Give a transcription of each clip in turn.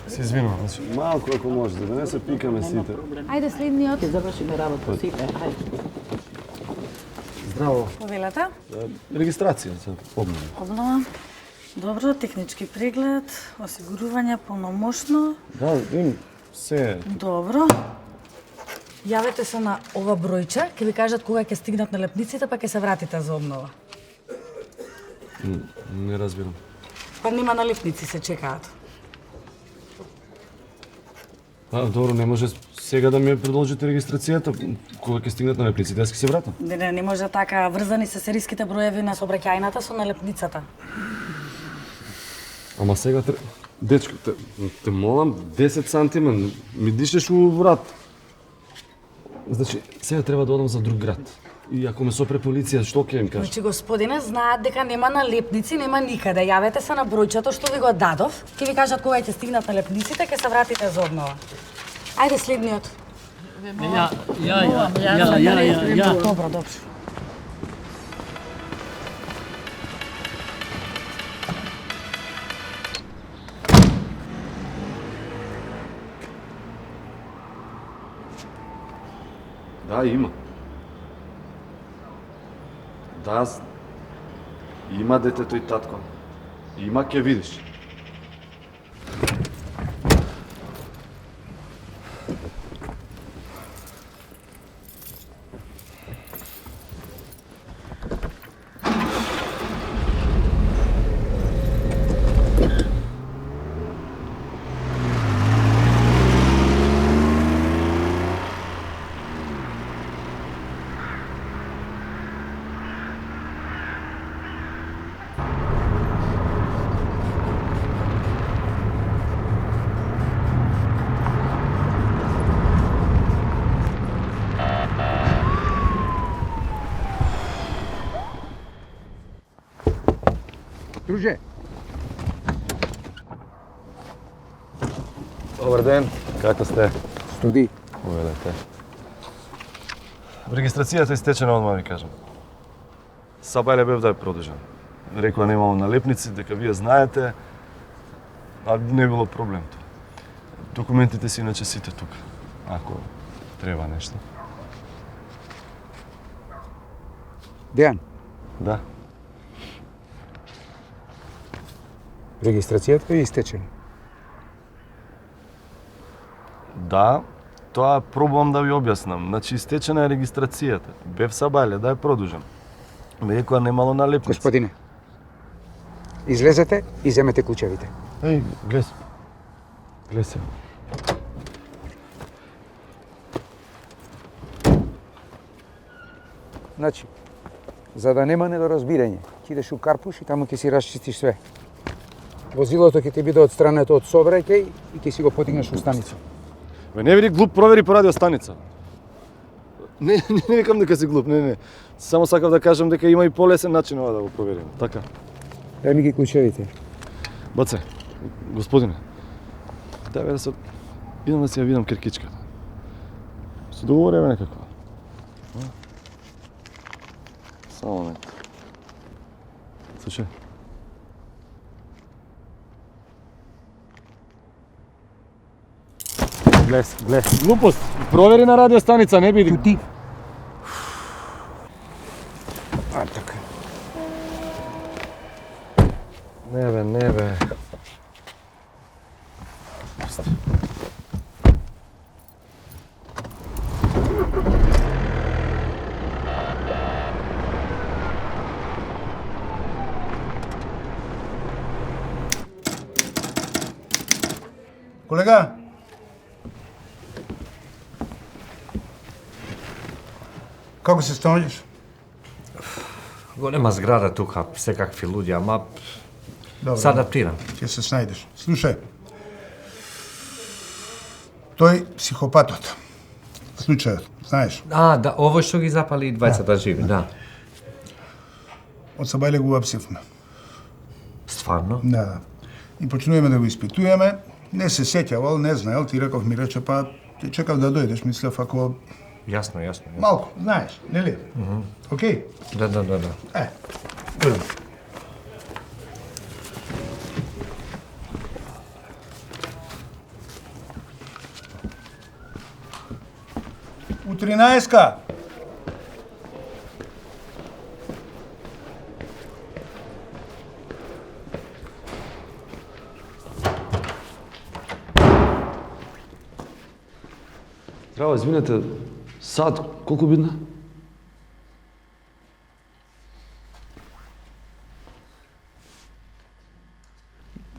Се извинувам, значи малку ако можете, да не се пикаме сите. Ајде следниот. Ќе завршиме работа сите, ајде. Здраво. Повелата. Регистрација за обнова. Обнова. Добро, технички преглед, осигурување полномошно. Да, им се. Добро. Јавете се на ова бројче, ќе ви кажат кога ќе стигнат налепниците, па ќе се вратите за обнова. Не разбирам. Па нема налепници, се чекаат. Добро, не може сега да ми продолжите регистрацијата, кога ќе стигнат налепниците, јас ќе се вратам. Не може така, врзани се сериските броеви на сообраќајната со налепницата. Ама сега дечко, те молам 10 сантима, ми дишеш у врат. Значи, сега треба да одам за друг град. И ако ме сопре полиција, што ќе им кажа? Значи, господине, знаат дека нема налепници, нема никаде. Јавете се на бројчето што ви го дадов. Ќе ви кажат кога ќе стигнат налепниците, ќе се вратите за обнова. Ајде следниот. Ја. Добро, добро. Да, има. Да, има детето и татко. Има, ќе видиш. Друже. Добар ден, како сте? Студи. Повелете. Регистрацијата е истечена, одма ви кажам. Сабајле бев да ја продолжам. Рекла немало налепници, дека вие знаете, а не било проблем тоа. Документите си иначе сите тука, ако треба нешто. Дејан, Да. регистрацијата е истечена. Да, тоа пробувам да ви објаснам. Значи, истечена е регистрацијата. Бев Сабајле да ја продолжам. Ме рекоа немало налепници. Господине, излезете и земете клучевите. Еј, глес. Глесе. Значи, за да нема недоразбирање, ќе идеш у Карпуш и таму ќе си расчистиш све. Возилото ќе ти биде отстрането од сообраќај и ќе си го потигнеш у станица. Бе, не биди глуп, провери по радиостаница. Не викам дека си глуп, не. Само сакав да кажам дека има и полесен начин ова да го проверим. Така. Дај ми ги клучевите. Баце, господине, дај бе да се... Идам да си ја видам киркичката. Се договориме некако. Само момент. Слушај. Глес. Глупост. Провери на радиостаница, не биди. Ти. А, така. Не бе. Колега, како се стоиш? Голема зграда тука, секакви луѓе, ама Добро, се адаптирам. ќе се снајдеш. Слушај, тој психопатот, случајот, знаеш, Да, ово што ги запали и двајцата живи, да. од Сабајле го апсивме. Стварно? Да. И почнуваме да го испитуваме, не се сеќавал, не знаел, ти реков ми рече, па ти чекав да дојдеш, мислев ако Јасно. малку, знаеш, нели? Океј? Да. Дојдем. 13-ка. Здраво, извинете, сад колку бидна?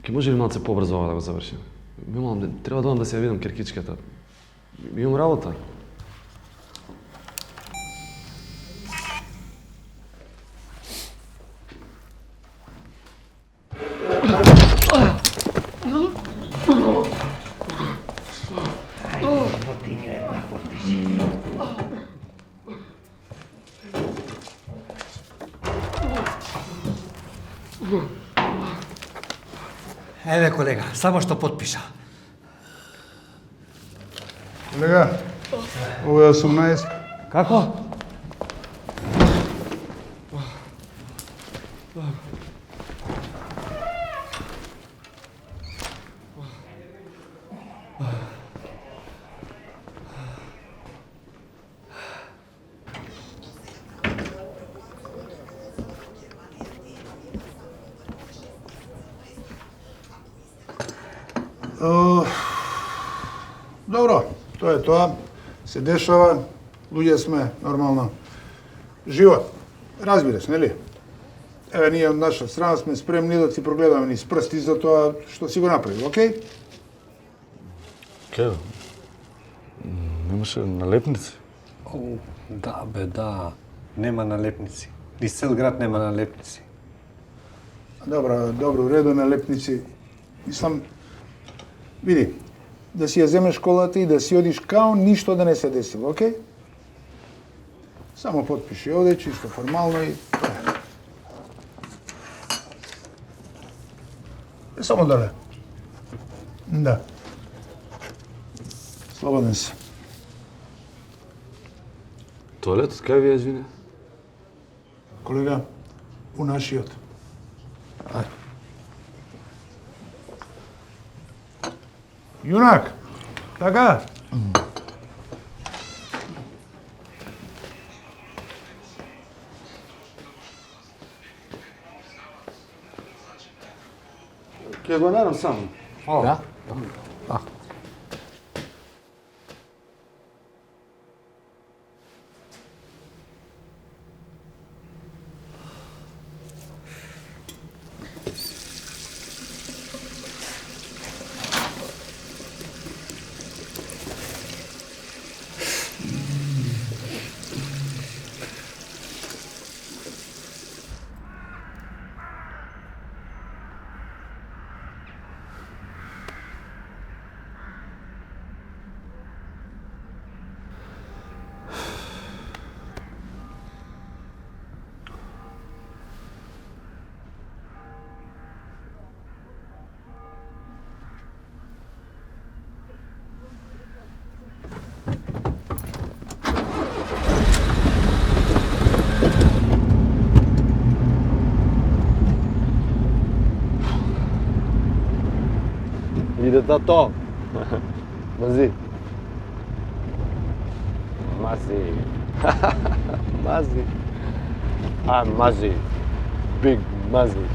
Ке може ли малце побрзо ова да го завршим? Треба да одам да се ја видам киркичката. Имам работа. Еве колега, само што потпиша. Колега, ово е 18. Како? Добро, тоа е тоа. Се дешава, луѓе сме, нормално. Живот, разбираш, нели? Еве, ние од наша страна сме спремни да ти прогледаме низ прсти за тоа што си го направил, окей? Ке? Немаше налепници? Да, бе, да. Нема налепници. Низ цел град нема налепници. Добро, уредо налепници. Мислам, види, да си ја земеш колата и да си одиш као ништо да не се десило, окей? Само потпиши овде, чисто формално и тоа е. Само доле. Да. Слободен си. Тоалетот, кај ви е, извини? Колега, у нашиот. Јунак, така? Ке го нарам сам. Да? Иде тато. Мази. Мази. Мази. I'm Mazi. Big Mazi.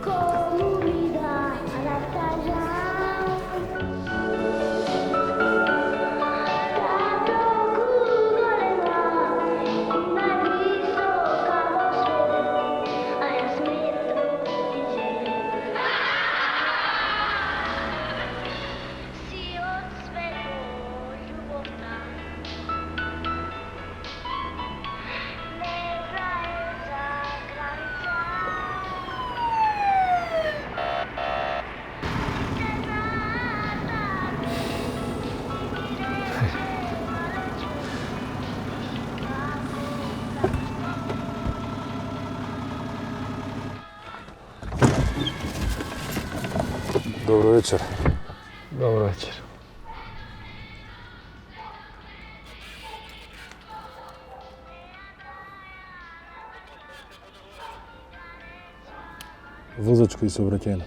Comunidad Добро вечер. Добро вечер. возачко и сообраќајна.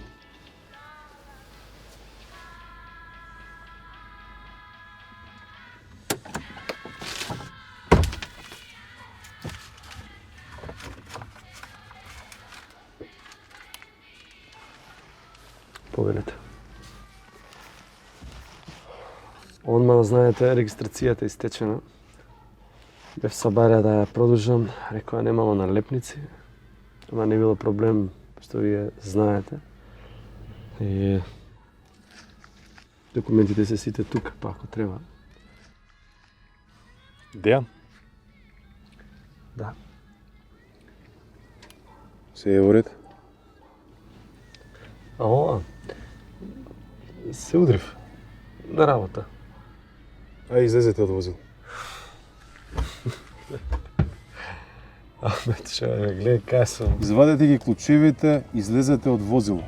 Повелете. Одма да знаете, регистрацијата е истечена. Бев сабарја да ја продолжам, рекоа немало налепници, ама не било проблем, што вие знаете. И документите се сите тука, па ако треба. Дејан? Да. Се е во ред? А ова? Се удрив. На работа. Ај, излезете од возило. Абе, човек, гледај кај сум. Извадете ги клучевите, излезете од возило.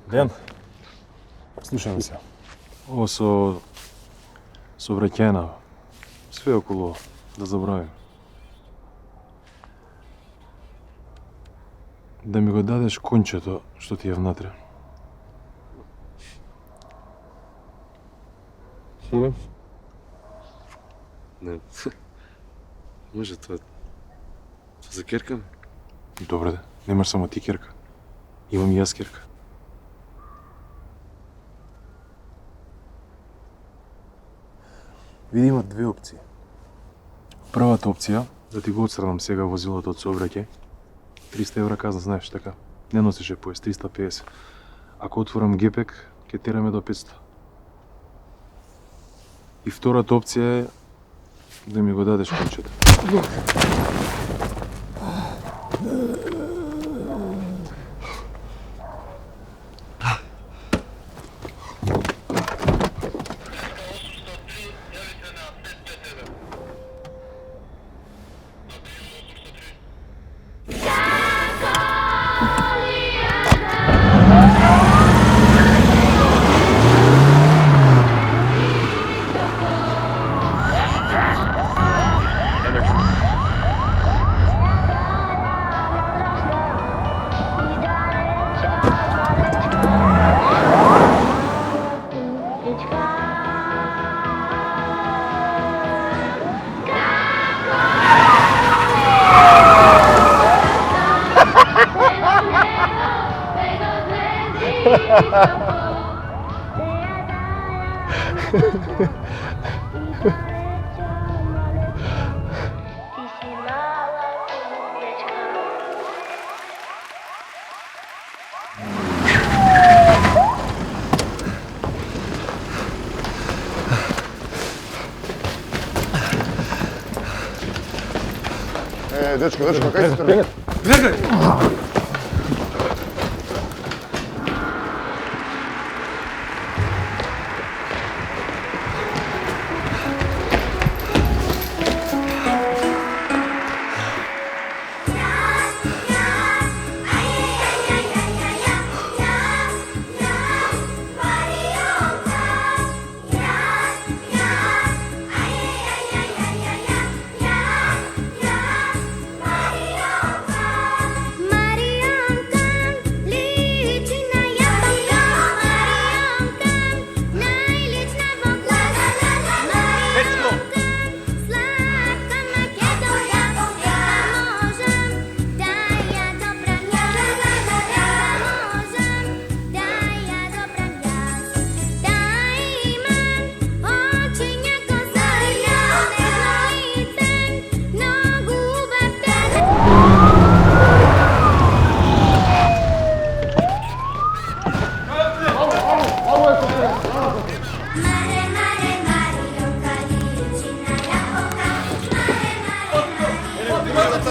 Дејан, слушаме се. Ово со сообраќајна, све околу да забравим. Да ми го дадеш кончето што ти е внатре. Молим? Не. Може тоа за керка? Добре, да. Немаш само ти керка. Имам и јас керка. Види, има две опции. Првата опција, да ти го отстранам сега возилото од сообраќај. 300 евра казна, знаеш, така. Не носише поез, 350. Ако отворам гепек, ќе тераме до 500. И втората опција е да ми го дадеш кончето. Дечко, кај си тргаш?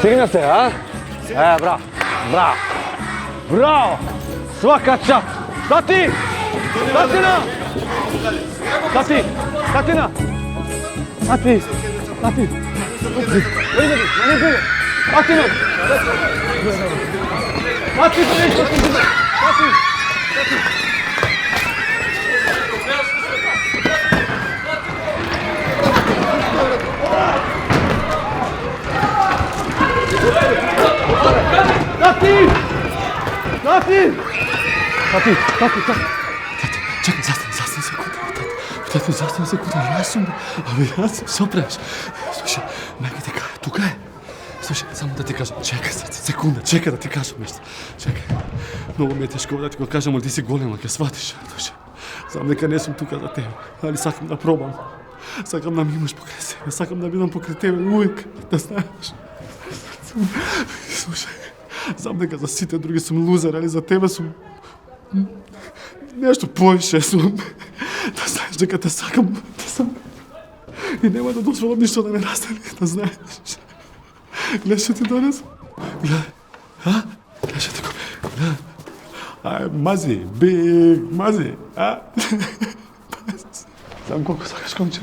Стигна се, а? Браво, браво, браво! Свака част! Стати! Статина! Стати! Статина! Стати! Стати! Статина! Статина! Стати! Тати! Тати! Чекай, застани секунда. Тати, застани секунда. Јас сум, што правиш? Слушај, мајка ти кај, тука е. Слушај, само да ти кажам, чекай секунда, чекай да ти кажам нешто. Чекай. Многу ми е тешко да ти го кажам, али ти си голема, ќе сватиш. Слушај, знам дека не сум тука за тебе, али сакам да пробам. Сакам да ми имаш покрај себе, сакам да бидам покрај тебе увек, да знаеш. Слушај, знам дека за сите други сум лузер, али за тебе сум нешто повише сум. Да знаеш дека те сакам, и нема да дозволам ништо да ме растане, да знаеш. Гледаш што ти донес? Гледај, гледаш што ти го... Ај, мази, биг, мази, Знам колку сакаш комче.